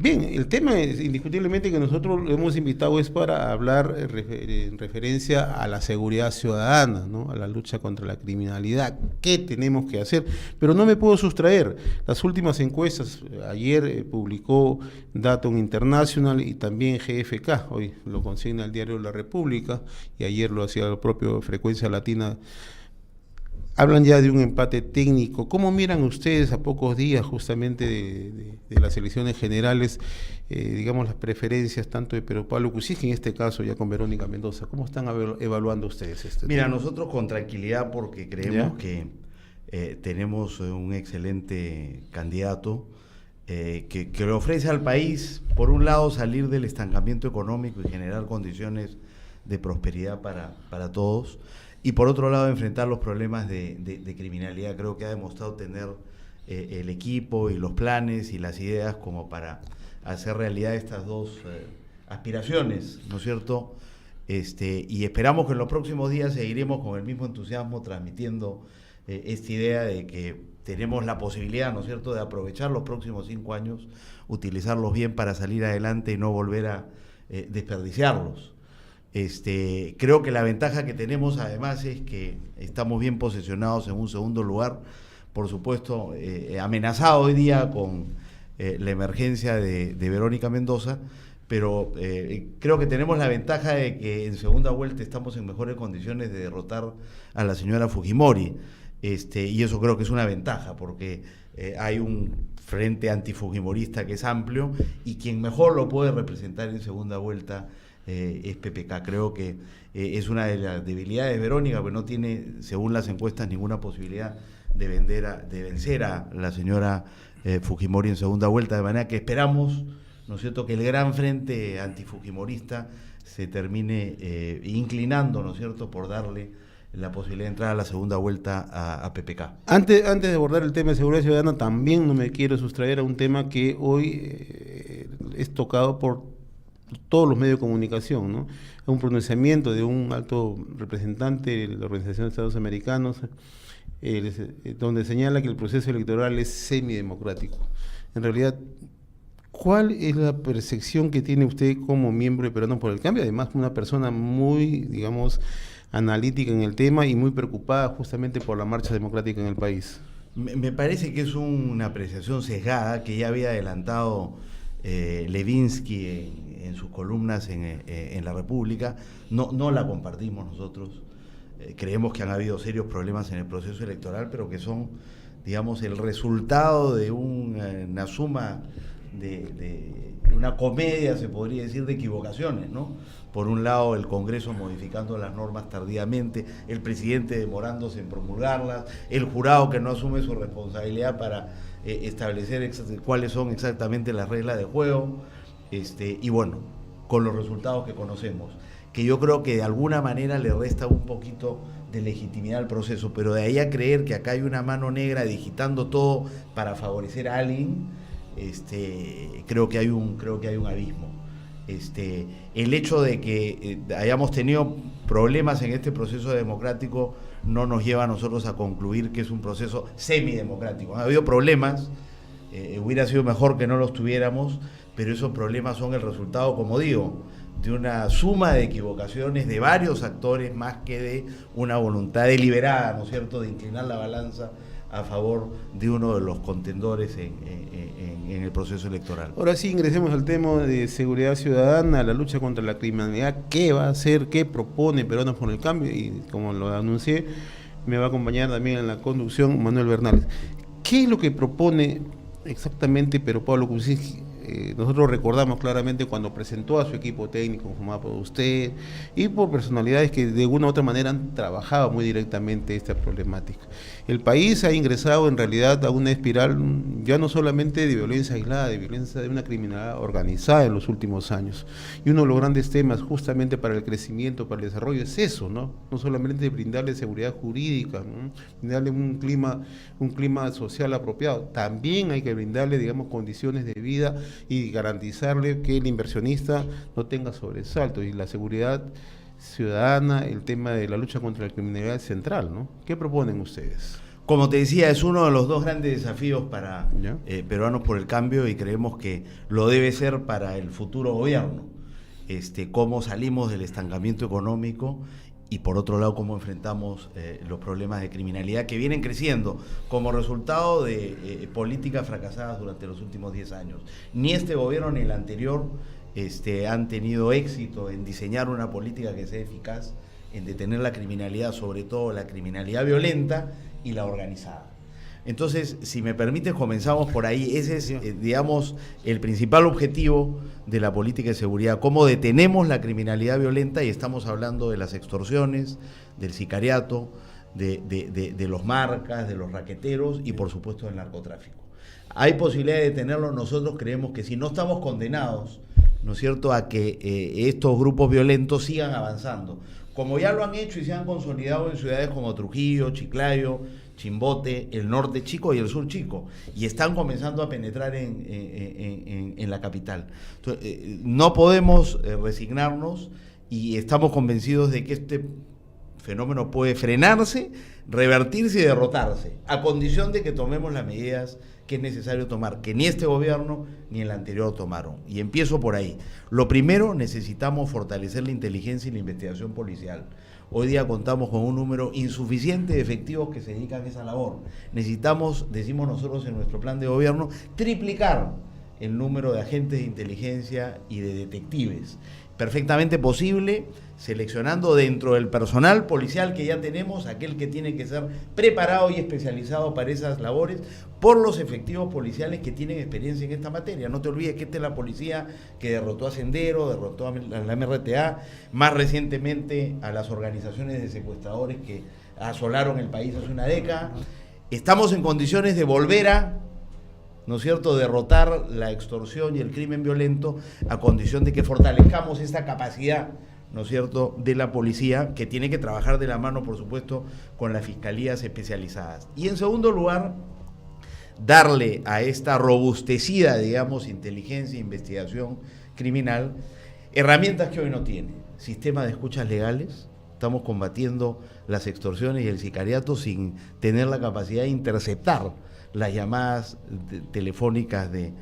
Bien, el tema es indiscutiblemente que nosotros lo hemos invitado es para hablar en referencia a la seguridad ciudadana, ¿no? A la lucha contra la criminalidad. ¿Qué tenemos que hacer? Pero no me puedo sustraer. Las últimas encuestas, ayer publicó Datum International y también GFK, hoy lo consigna el diario La República y ayer lo hacía el propio Frecuencia Latina. Hablan ya de un empate técnico. ¿Cómo miran ustedes a pocos días justamente de las elecciones generales, digamos, las preferencias tanto de Pedro Pablo Kuczynski, en este caso ya con Verónica Mendoza? ¿Cómo están evaluando ustedes este Mira, tema? nosotros con tranquilidad porque creemos que tenemos un excelente candidato que le ofrece al país, por un lado, salir del estancamiento económico y generar condiciones de prosperidad para todos, y por otro lado enfrentar los problemas de criminalidad. Creo que ha demostrado tener el equipo y los planes y las ideas como para hacer realidad estas dos aspiraciones, ¿no es cierto? Y esperamos que en los próximos días seguiremos con el mismo entusiasmo transmitiendo esta idea de que tenemos la posibilidad, ¿no es cierto?, de aprovechar los próximos 5 años, utilizarlos bien para salir adelante y no volver a desperdiciarlos. Creo que la ventaja que tenemos además es que estamos bien posicionados en un segundo lugar, por supuesto amenazado hoy día con la emergencia de Verónica Mendoza, pero creo que tenemos la ventaja de que en segunda vuelta estamos en mejores condiciones de derrotar a la señora Fujimori, y eso creo que es una ventaja porque hay un frente antifujimorista que es amplio y quien mejor lo puede representar en segunda vuelta es PPK. Creo que es una de las debilidades de Verónica, que no tiene, según las encuestas, ninguna posibilidad de vencer a la señora Fujimori en segunda vuelta, de manera que esperamos, ¿no es cierto?, que el gran frente antifujimorista se termine inclinando, ¿no es cierto?, por darle la posibilidad de entrar a la segunda vuelta a PPK. Antes de abordar el tema de seguridad ciudadana, también no me quiero sustraer a un tema que hoy es tocado por todos los medios de comunicación, ¿no? Un pronunciamiento de un alto representante de la Organización de Estados Americanos, donde señala que el proceso electoral es semidemocrático. En realidad, ¿cuál es la percepción que tiene usted como miembro de Peruanos por el Cambio? Además, una persona muy, digamos, analítica en el tema y muy preocupada justamente por la marcha democrática en el país. Me parece que es una apreciación sesgada que ya había adelantado Levinsky en sus columnas en La República. No la compartimos nosotros. Creemos que han habido serios problemas en el proceso electoral, pero que son, digamos, el resultado de una suma de una comedia, se podría decir, de equivocaciones, ¿no? Por un lado, el Congreso modificando las normas tardíamente, el presidente demorándose en promulgarlas, el jurado que no asume su responsabilidad para establecer cuáles son exactamente las reglas de juego, y bueno, con los resultados que conocemos, que yo creo que de alguna manera le resta un poquito de legitimidad al proceso, pero de ahí a creer que acá hay una mano negra digitando todo para favorecer a alguien, creo que hay un abismo. El hecho de que hayamos tenido problemas en este proceso democrático no nos lleva a nosotros a concluir que es un proceso semidemocrático. Ha habido problemas, hubiera sido mejor que no los tuviéramos, pero esos problemas son el resultado, como digo, de una suma de equivocaciones de varios actores más que de una voluntad deliberada, ¿no es cierto?, de inclinar la balanza a favor de uno de los contendores en el proceso electoral. Ahora sí, ingresemos al tema de seguridad ciudadana, la lucha contra la criminalidad. ¿Qué va a hacer? ¿Qué propone Peruanos por el Cambio? Y como lo anuncié, me va a acompañar también en la conducción Manuel Bernales. ¿Qué es lo que propone exactamente Pedro Pablo Kuczynski? Nosotros recordamos claramente cuando presentó a su equipo técnico formado por usted y por personalidades que de una u otra manera han trabajado muy directamente esta problemática. El país ha ingresado en realidad a una espiral ya no solamente de violencia aislada, de violencia de una criminalidad organizada en los últimos años. Y uno de los grandes temas justamente para el crecimiento, para el desarrollo es eso, ¿no? No solamente brindarle seguridad jurídica, ¿no?, brindarle un clima social apropiado, también hay que brindarle, digamos, condiciones de vida y garantizarle que el inversionista no tenga sobresaltos, y la seguridad ciudadana, el tema de la lucha contra la criminalidad es central, ¿no? ¿Qué proponen ustedes? Como te decía, es uno de los dos grandes desafíos para ¿Ya? Peruanos por el Cambio, y creemos que lo debe ser para el futuro gobierno. Cómo salimos del estancamiento económico y, por otro lado, cómo enfrentamos los problemas de criminalidad que vienen creciendo como resultado de políticas fracasadas durante los últimos 10 años. Ni este gobierno ni el anterior han tenido éxito en diseñar una política que sea eficaz en detener la criminalidad, sobre todo la criminalidad violenta y la organizada. Entonces, si me permites, comenzamos por ahí. Ese es, digamos, el principal objetivo de la política de seguridad, cómo detenemos la criminalidad violenta, y estamos hablando de las extorsiones, del sicariato, de los marcas, de los raqueteros y, por supuesto, del narcotráfico. ¿Hay posibilidad de detenerlo? Nosotros creemos que sí. No estamos condenados, ¿no es cierto?, a que estos grupos violentos sigan avanzando, como ya lo han hecho y se han consolidado en ciudades como Trujillo, Chiclayo, Chimbote, el norte chico y el sur chico, y están comenzando a penetrar en la capital. Entonces, no podemos resignarnos, y estamos convencidos de que este fenómeno puede frenarse, revertirse y derrotarse, a condición de que tomemos las medidas que es necesario tomar, que ni este gobierno ni el anterior tomaron. Y empiezo por ahí. Lo primero, necesitamos fortalecer la inteligencia y la investigación policial. Hoy día contamos con un número insuficiente de efectivos que se dedican a esa labor. Necesitamos, decimos nosotros en nuestro plan de gobierno, triplicar el número de agentes de inteligencia y de detectives. Perfectamente posible, seleccionando dentro del personal policial que ya tenemos, aquel que tiene que ser preparado y especializado para esas labores, por los efectivos policiales que tienen experiencia en esta materia. No te olvides que esta es la policía que derrotó a Sendero, derrotó a la MRTA, más recientemente a las organizaciones de secuestradores que asolaron el país hace una década. Estamos en condiciones de volver a, ¿no es cierto?, derrotar la extorsión y el crimen violento, a condición de que fortalezcamos esta capacidad, ¿no es cierto?, de la policía, que tiene que trabajar de la mano, por supuesto, con las fiscalías especializadas. Y en segundo lugar, darle a esta robustecida, digamos, inteligencia e investigación criminal, herramientas que hoy no tiene. Sistema de escuchas legales. Estamos combatiendo las extorsiones y el sicariato sin tener la capacidad de interceptar las llamadas telefónicas de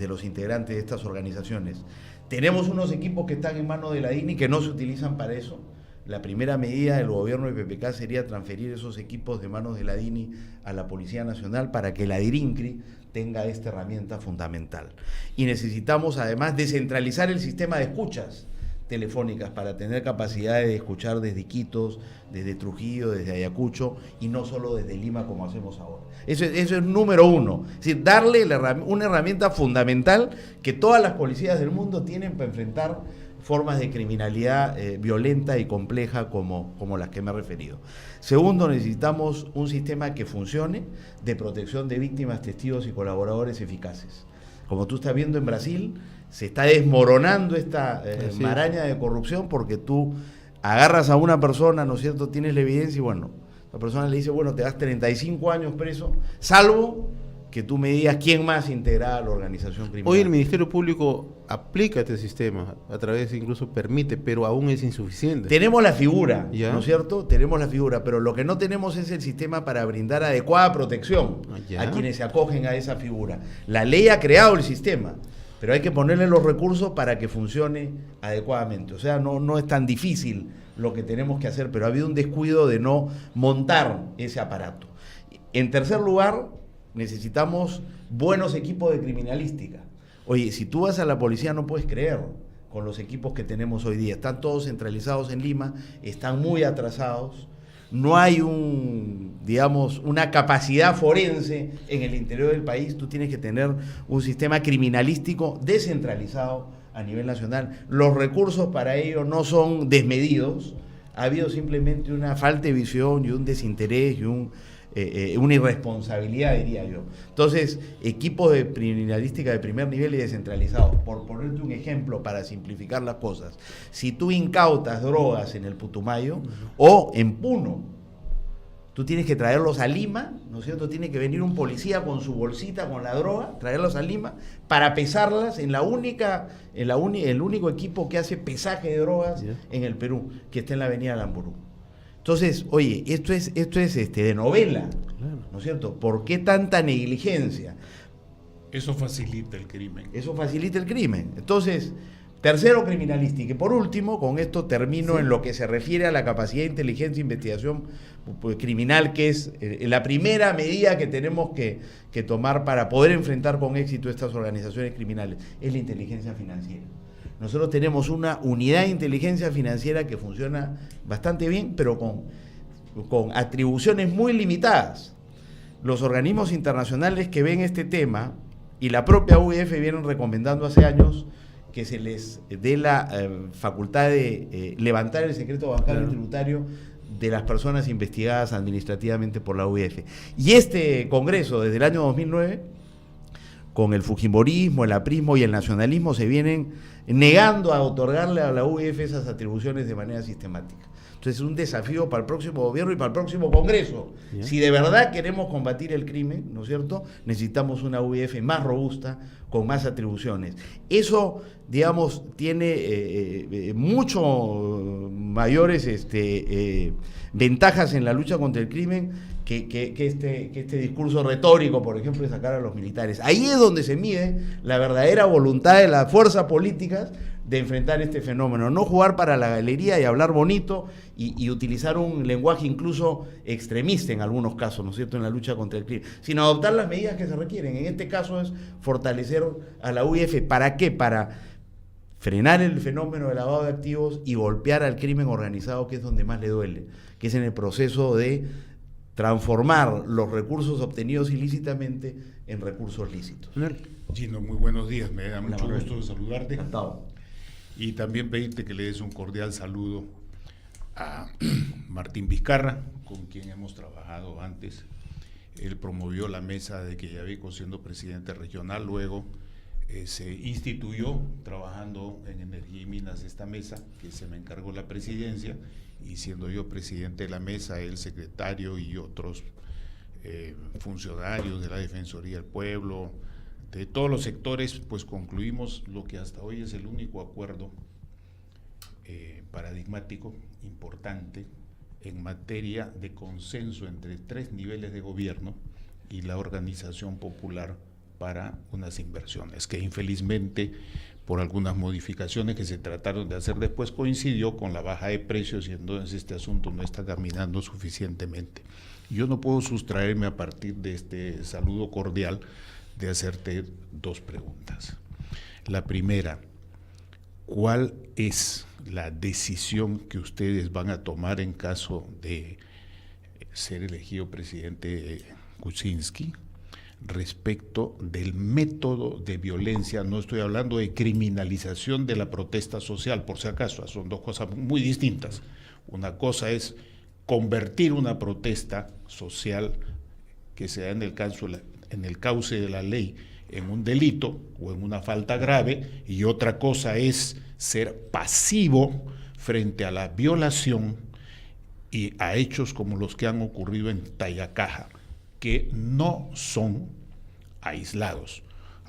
los integrantes de estas organizaciones. Tenemos unos equipos que están en manos de la DINI que no se utilizan para eso. La primera medida del gobierno de PPK sería transferir esos equipos de manos de la DINI a la Policía Nacional para que la DIRINCRI tenga esta herramienta fundamental. Y necesitamos además descentralizar el sistema de escuchas telefónicas para tener capacidad de escuchar desde Iquitos, desde Trujillo, desde Ayacucho, y no solo desde Lima como hacemos ahora. Eso es número uno. Es decir, darle una herramienta fundamental que todas las policías del mundo tienen para enfrentar formas de criminalidad violenta y compleja como las que me he referido. Segundo, necesitamos un sistema que funcione de protección de víctimas, testigos y colaboradores eficaces. Como tú estás viendo en Brasil, se está desmoronando esta maraña de corrupción, porque tú agarras a una persona, ¿no es cierto?, tienes la evidencia y bueno, la persona le dice, bueno, te das 35 años preso, salvo que tú me digas quién más integrada a la organización criminal. Hoy el Ministerio Público aplica este sistema, a través incluso permite, pero aún es insuficiente. Tenemos la figura, ¿ya?, ¿no es cierto? Tenemos la figura, pero lo que no tenemos es el sistema para brindar adecuada protección a quienes se acogen a esa figura. La ley ha creado el sistema, pero hay que ponerle los recursos para que funcione adecuadamente. O sea, no es tan difícil lo que tenemos que hacer, pero ha habido un descuido de no montar ese aparato. En tercer lugar, necesitamos buenos equipos de criminalística. Oye, si tú vas a la policía no puedes creer con los equipos que tenemos hoy día. Están todos centralizados en Lima, están muy atrasados. No hay una capacidad forense en el interior del país. Tú tienes que tener un sistema criminalístico descentralizado a nivel nacional. Los recursos para ello no son desmedidos. Ha habido simplemente una falta de visión y un desinterés y una irresponsabilidad, diría yo. Entonces, equipos de criminalística de primer nivel y descentralizados. Por ponerte un ejemplo para simplificar las cosas, si tú incautas drogas en el Putumayo o en Puno, tú tienes que traerlos a Lima, ¿no es cierto? Tiene que venir un policía con su bolsita con la droga, traerlos a Lima para pesarlas en el único equipo que hace pesaje de drogas en el Perú, que está en la avenida Lamburú. Entonces, oye, esto es de novela. ¿no es cierto? ¿Por qué tanta negligencia? Eso facilita el crimen. Eso facilita el crimen. Entonces, tercero, criminalística. Y por último, con esto termino en lo que se refiere a la capacidad de inteligencia e investigación criminal, que es la primera medida que tenemos que tomar para poder enfrentar con éxito estas organizaciones criminales, es la inteligencia financiera. Nosotros tenemos una unidad de inteligencia financiera que funciona bastante bien, pero con atribuciones muy limitadas. Los organismos internacionales que ven este tema y la propia UIF vienen recomendando hace años que se les dé la facultad de levantar el secreto bancario y tributario de las personas investigadas administrativamente por la UIF. Y este Congreso, desde el año 2009, con el fujimorismo, el aprismo y el nacionalismo, se vienen negando a otorgarle a la UIF esas atribuciones de manera sistemática. Entonces es un desafío para el próximo gobierno y para el próximo Congreso. ¿Ya? Si de verdad queremos combatir el crimen, ¿no es cierto?, necesitamos una UIF más robusta, con más atribuciones. Eso, digamos, tiene mucho mayores ventajas en la lucha contra el crimen que este discurso retórico, por ejemplo, de sacar a los militares. Ahí es donde se mide la verdadera voluntad de las fuerzas políticas de enfrentar este fenómeno, no jugar para la galería y hablar bonito y utilizar un lenguaje incluso extremista en algunos casos, ¿no es cierto?, en la lucha contra el crimen, sino adoptar las medidas que se requieren. En este caso es fortalecer a la UIF. ¿Para qué? Para frenar el fenómeno del lavado de activos y golpear al crimen organizado, que es donde más le duele, que es en el proceso de transformar los recursos obtenidos ilícitamente en recursos lícitos. Gino, muy buenos días, me da mucho gusto de saludarte. Encantado. Y también pedirte que le des un cordial saludo a Martín Vizcarra, con quien hemos trabajado antes. Él promovió la mesa de Queyavico siendo presidente regional, luego se instituyó trabajando en Energía y Minas esta mesa, que se me encargó la presidencia, y siendo yo presidente de la mesa, el secretario y otros funcionarios de la Defensoría del Pueblo, de todos los sectores, pues concluimos lo que hasta hoy es el único acuerdo paradigmático, importante, en materia de consenso entre 3 niveles de gobierno y la organización popular para unas inversiones, que infelizmente por algunas modificaciones que se trataron de hacer después coincidió con la baja de precios, y entonces este asunto no está caminando suficientemente. Yo no puedo sustraerme a partir de este saludo cordial de hacerte 2 preguntas. La primera, ¿cuál es la decisión que ustedes van a tomar en caso de ser elegido presidente Kuczynski respecto del método de violencia? No estoy hablando de criminalización de la protesta social, por si acaso, son 2 cosas muy distintas. Una cosa es convertir una protesta social que se da en el cauce de la ley en un delito o en una falta grave, y otra cosa es ser pasivo frente a la violación y a hechos como los que han ocurrido en Tayacaja, que no son aislados,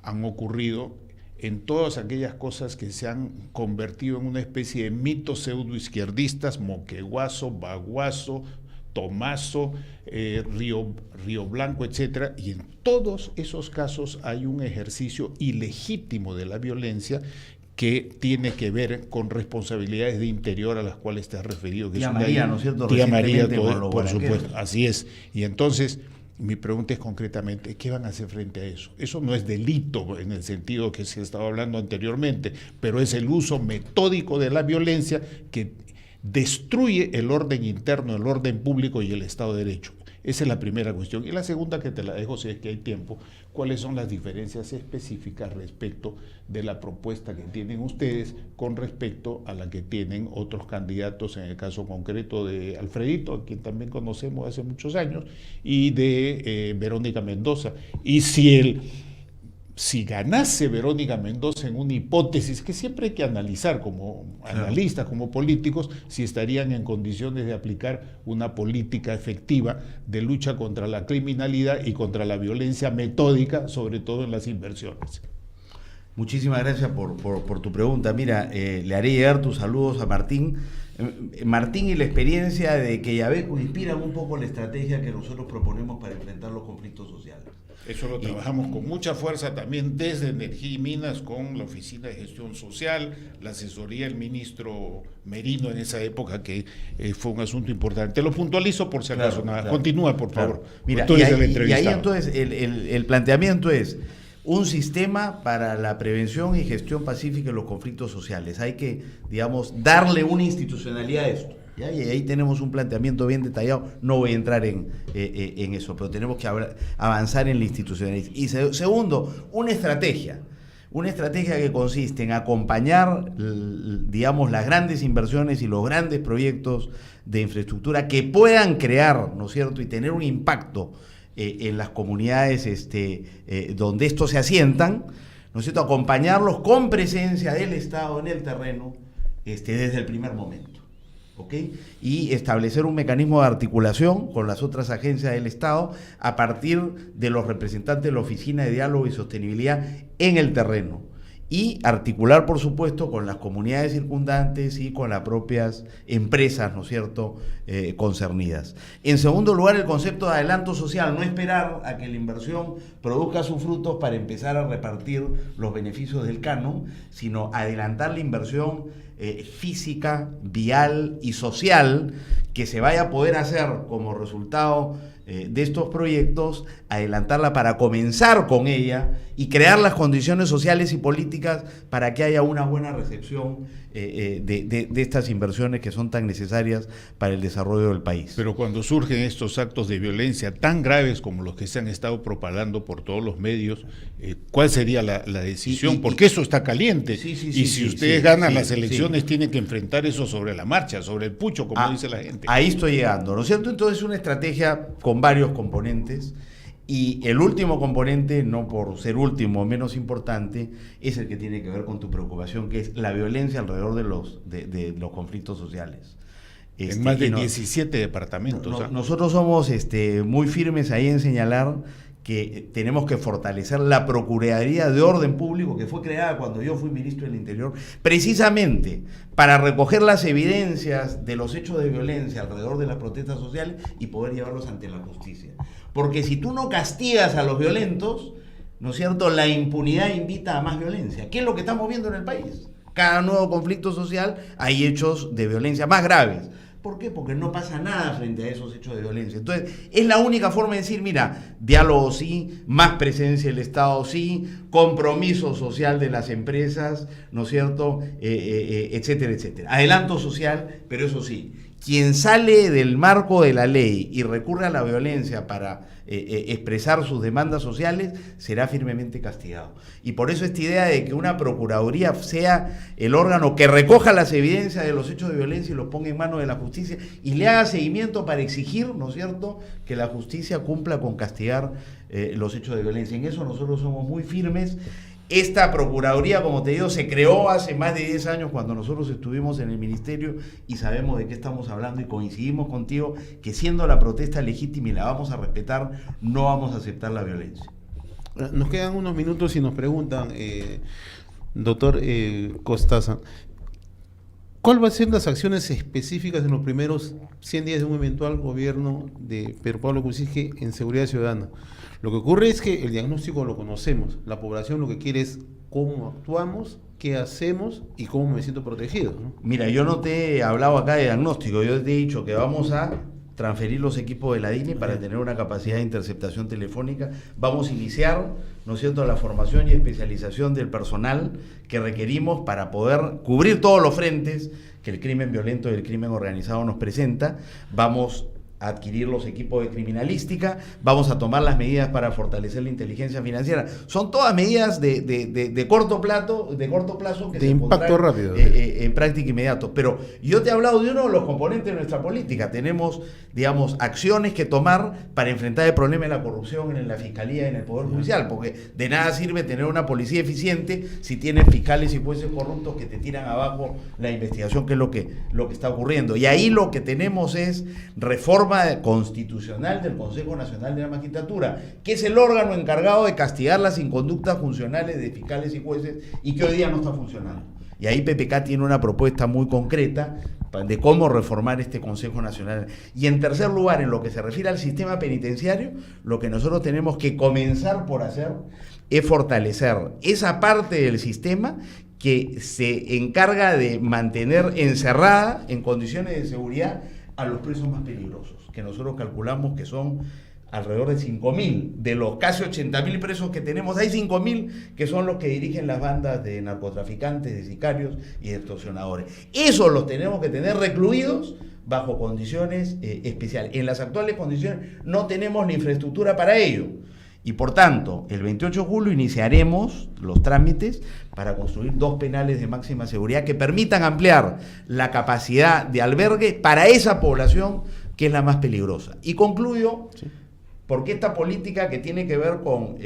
han ocurrido en todas aquellas cosas que se han convertido en una especie de mitos pseudoizquierdistas: Moqueguazo, Baguazo, Tomaso, Río Blanco, etcétera, y en todos esos casos hay un ejercicio ilegítimo de la violencia que tiene que ver con responsabilidades de interior a las cuales te has referido. Que Tía María, ¿no es cierto? Tía María, todo, por supuesto, así es. Y entonces, mi pregunta es concretamente, ¿qué van a hacer frente a eso? Eso no es delito en el sentido que se estaba hablando anteriormente, pero es el uso metódico de la violencia que destruye el orden interno, el orden público y el Estado de Derecho. Esa es la primera cuestión. Y la segunda, que te la dejo si es que hay tiempo, ¿cuáles son las diferencias específicas respecto de la propuesta que tienen ustedes con respecto a la que tienen otros candidatos, en el caso concreto de Alfredito, a quien también conocemos hace muchos años, y de Verónica Mendoza? Y si ganase Verónica Mendoza, en una hipótesis que siempre hay que analizar como analistas, como políticos, si estarían en condiciones de aplicar una política efectiva de lucha contra la criminalidad y contra la violencia metódica, sobre todo en las inversiones. Muchísimas gracias por tu pregunta. Mira, le haré llegar tus saludos a Martín. Martín y la experiencia de Quellaveco inspiran un poco la estrategia que nosotros proponemos para enfrentar los conflictos sociales. Eso lo trabajamos con mucha fuerza también desde Energía y Minas, con la Oficina de Gestión Social, la asesoría del ministro Merino en esa época, que fue un asunto importante. Te lo puntualizo por si acaso. Claro. Continúa, por favor. Mira, Tú eres el y ahí entrevistado. entonces el planteamiento es un sistema para la prevención y gestión pacífica de los conflictos sociales. Hay que, digamos, darle una institucionalidad a esto. ¿Ya? Y ahí tenemos un planteamiento bien detallado. No voy a entrar en eso, pero tenemos que avanzar en la institucionalidad. Y segundo, una estrategia que consiste en acompañar, digamos, las grandes inversiones y los grandes proyectos de infraestructura que puedan crear, ¿no es cierto?, y tener un impacto en las comunidades donde estos se asientan, ¿no es cierto?, acompañarlos con presencia del Estado en el terreno desde el primer momento. ¿Ok? Y establecer un mecanismo de articulación con las otras agencias del Estado a partir de los representantes de la Oficina de Diálogo y Sostenibilidad en el terreno, y articular, por supuesto, con las comunidades circundantes y con las propias empresas, ¿no es cierto?, concernidas. En segundo lugar, el concepto de adelanto social, no esperar a que la inversión produzca sus frutos para empezar a repartir los beneficios del canon, sino adelantar la inversión física, vial y social que se vaya a poder hacer como resultado de estos proyectos, adelantarla para comenzar con ella y crear las condiciones sociales y políticas para que haya una buena recepción de estas inversiones que son tan necesarias para el desarrollo del país. Pero cuando surgen estos actos de violencia tan graves como los que se han estado propagando por todos los medios, ¿cuál sería la decisión? Porque eso está caliente. Y si ustedes ganan las elecciones, tienen que enfrentar eso sobre la marcha, sobre el pucho, como dice la gente. Ahí estoy llegando, ¿no es cierto? Entonces, una estrategia con varios componentes. Y el último componente, no por ser último o menos importante, es el que tiene que ver con tu preocupación, que es la violencia alrededor de los conflictos sociales. En más de 17 departamentos. Nosotros somos muy firmes ahí en señalar que tenemos que fortalecer la Procuraduría de Orden Público, que fue creada cuando yo fui ministro del Interior, precisamente para recoger las evidencias de los hechos de violencia alrededor de las protestas sociales y poder llevarlos ante la justicia. Porque si tú no castigas a los violentos, ¿no es cierto?, la impunidad invita a más violencia. ¿Qué es lo que estamos viendo en el país? Cada nuevo conflicto social hay hechos de violencia más graves. ¿Por qué? Porque no pasa nada frente a esos hechos de violencia. Entonces, es la única forma de decir, mira, diálogo sí, más presencia del Estado sí, compromiso social de las empresas, ¿no es cierto?, etcétera, etcétera. Adelanto social, pero eso sí, quien sale del marco de la ley y recurre a la violencia para expresar sus demandas sociales será firmemente castigado. Y por eso esta idea de que una procuraduría sea el órgano que recoja las evidencias de los hechos de violencia y los ponga en manos de la justicia y le haga seguimiento para exigir, ¿no es cierto?, que la justicia cumpla con castigar los hechos de violencia. En eso nosotros somos muy firmes. Esta Procuraduría, como te digo, se creó hace más de 10 años cuando nosotros estuvimos en el ministerio y sabemos de qué estamos hablando y coincidimos contigo que siendo la protesta legítima y la vamos a respetar, no vamos a aceptar la violencia. Nos quedan unos minutos y nos preguntan, doctor Costaza, ¿cuál va a ser las acciones específicas en los primeros 100 días de un eventual gobierno de Pedro Pablo Kuczynski en seguridad ciudadana? Lo que ocurre es que el diagnóstico lo conocemos, la población lo que quiere es cómo actuamos, qué hacemos y cómo me siento protegido, ¿no? Mira, yo no te he hablado acá de diagnóstico, yo te he dicho que vamos a transferir los equipos de la DINI para tener una capacidad de interceptación telefónica. Vamos a iniciar, ¿no es cierto?, la formación y especialización del personal que requerimos para poder cubrir todos los frentes que el crimen violento y el crimen organizado nos presenta. Vamos a adquirir los equipos de criminalística, vamos a tomar las medidas para fortalecer la inteligencia financiera. Son todas medidas de corto plazo que de se impacto rápido, en práctica inmediato. Pero yo te he hablado de uno de los componentes de nuestra política. Tenemos, digamos, acciones que tomar para enfrentar el problema de la corrupción en la Fiscalía y en el Poder Judicial, porque de nada sirve tener una policía eficiente si tienes fiscales y jueces corruptos que te tiran abajo la investigación, que es lo que está ocurriendo. Y ahí lo que tenemos es reforma norma constitucional del Consejo Nacional de la Magistratura, que es el órgano encargado de castigar las inconductas funcionales de fiscales y jueces y que hoy día no está funcionando. Y ahí PPK tiene una propuesta muy concreta de cómo reformar este Consejo Nacional. Y en tercer lugar, en lo que se refiere al sistema penitenciario, lo que nosotros tenemos que comenzar por hacer es fortalecer esa parte del sistema que se encarga de mantener encerrada en condiciones de seguridad a los presos más peligrosos, que nosotros calculamos que son alrededor de 5.000. De los casi 80.000 presos que tenemos, hay 5.000 que son los que dirigen las bandas de narcotraficantes, de sicarios y de extorsionadores. Esos los tenemos que tener recluidos bajo condiciones especiales. En las actuales condiciones no tenemos la infraestructura para ello. Y por tanto, el 28 de julio iniciaremos los trámites para construir 2 penales de máxima seguridad que permitan ampliar la capacidad de albergue para esa población que es la más peligrosa. Y concluyo, porque esta política que tiene que ver con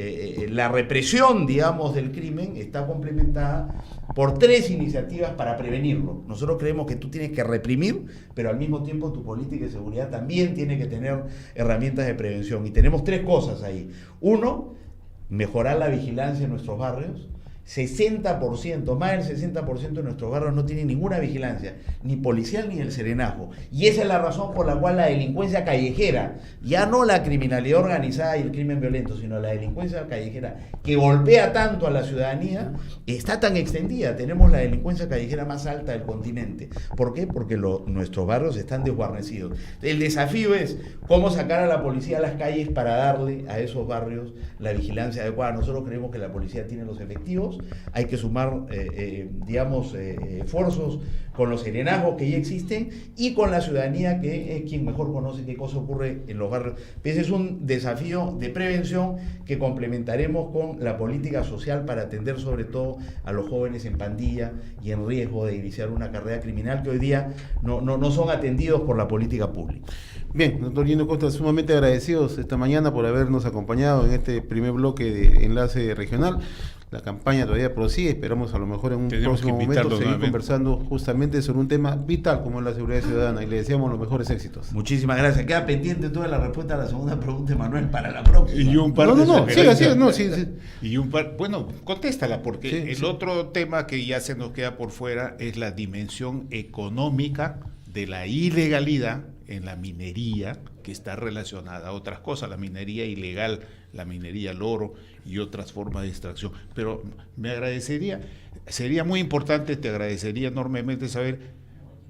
la represión, digamos, del crimen está complementada por 3 iniciativas para prevenirlo. Nosotros creemos que tú tienes que reprimir, pero al mismo tiempo tu política de seguridad también tiene que tener herramientas de prevención. Y tenemos 3 cosas ahí. 1, mejorar la vigilancia en nuestros barrios. 60%, más del 60% de nuestros barrios no tienen ninguna vigilancia, ni policial ni del serenazgo. Y esa es la razón por la cual la delincuencia callejera, ya no la criminalidad organizada y el crimen violento, sino la delincuencia callejera, que golpea tanto a la ciudadanía, está tan extendida. Tenemos la delincuencia callejera más alta del continente. ¿Por qué? Porque nuestros barrios están desguarnecidos. El desafío es cómo sacar a la policía a las calles para darle a esos barrios la vigilancia adecuada. Nosotros creemos que la policía tiene los efectivos. Hay que sumar, esfuerzos con los serenazgos que ya existen y con la ciudadanía, que es quien mejor conoce qué cosa ocurre en los barrios. Ese es un desafío de prevención que complementaremos con la política social para atender sobre todo a los jóvenes en pandilla y en riesgo de iniciar una carrera criminal que hoy día no son atendidos por la política pública. Bien, doctor Gino Costa, sumamente agradecidos esta mañana por habernos acompañado en este primer bloque de Enlace Regional. La campaña todavía prosigue, esperamos a lo mejor en un próximo momento seguir conversando justamente sobre un tema vital como es la seguridad ciudadana, y le deseamos los mejores éxitos. Muchísimas gracias. Queda pendiente toda la respuesta a la segunda pregunta de Manuel para la próxima. Y un par sí. Y un par, bueno, contéstala, porque Sí, el otro tema que ya se nos queda por fuera es la dimensión económica de la ilegalidad en la minería, que está relacionada a otras cosas, la minería ilegal, la minería al oro y otras formas de extracción. Pero me agradecería, sería muy importante, te agradecería enormemente saber,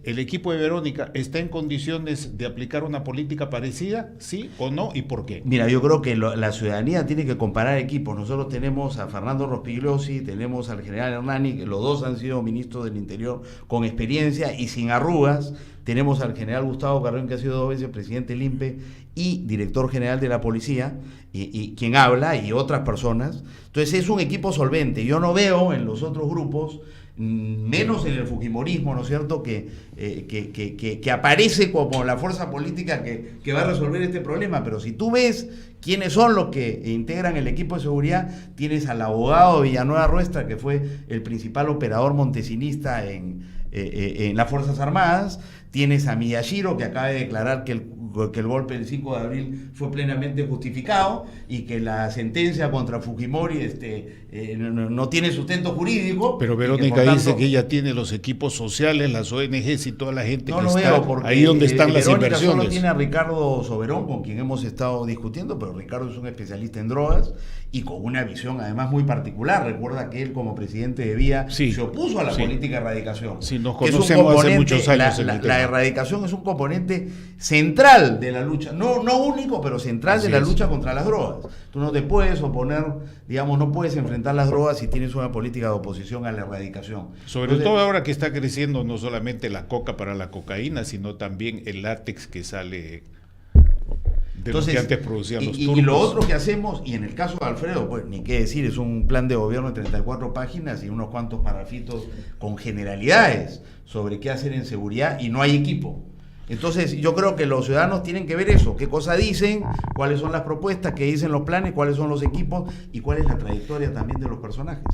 ¿el equipo de Verónica está en condiciones de aplicar una política parecida, sí o no, y por qué? Mira, yo creo que la ciudadanía tiene que comparar equipos. Nosotros tenemos a Fernando Rospigliosi, tenemos al general Hernani, que los dos han sido ministros del Interior con experiencia y sin arrugas. Tenemos al general Gustavo Carrión, que ha sido 2 veces presidente del INPE y director general de la policía, y quien habla, y otras personas. Entonces es un equipo solvente. Yo no veo en los otros grupos, menos en el fujimorismo, ¿no es cierto?, que aparece como la fuerza política que va a resolver este problema. Pero si tú ves quiénes son los que integran el equipo de seguridad, tienes al abogado Villanueva Ruestra, que fue el principal operador montesinista en las Fuerzas Armadas, tienes a Miyashiro, que acaba de declarar que el golpe del 5 de abril fue plenamente justificado y que la sentencia contra Fujimori no tiene sustento jurídico. Pero Verónica dice que ella tiene los equipos sociales, las ONGs y toda la gente no que lo está veo porque ahí donde están las Verónica inversiones. Solo tiene a Ricardo Soberón, con quien hemos estado discutiendo, pero Ricardo es un especialista en drogas y con una visión además muy particular. Recuerda que él, como presidente de Vía, se opuso a la política de erradicación. Sí, nos conocemos hace muchos años. La erradicación es un componente central de la lucha, no único, pero central de la lucha contra las drogas. Tú no te puedes oponer, digamos, no puedes enfrentar las drogas si tienes una política de oposición a la erradicación. Sobre todo ahora que está creciendo no solamente la coca para la cocaína, sino también el látex que sale de los que antes producían los turcos. Y lo otro que hacemos, y en el caso de Alfredo, pues ni qué decir, es un plan de gobierno de 34 páginas y unos cuantos parrafitos con generalidades sobre qué hacer en seguridad, y no hay equipo. Entonces yo creo que los ciudadanos tienen que ver eso, qué cosa dicen, cuáles son las propuestas, qué dicen los planes, cuáles son los equipos y cuál es la trayectoria también de los personajes.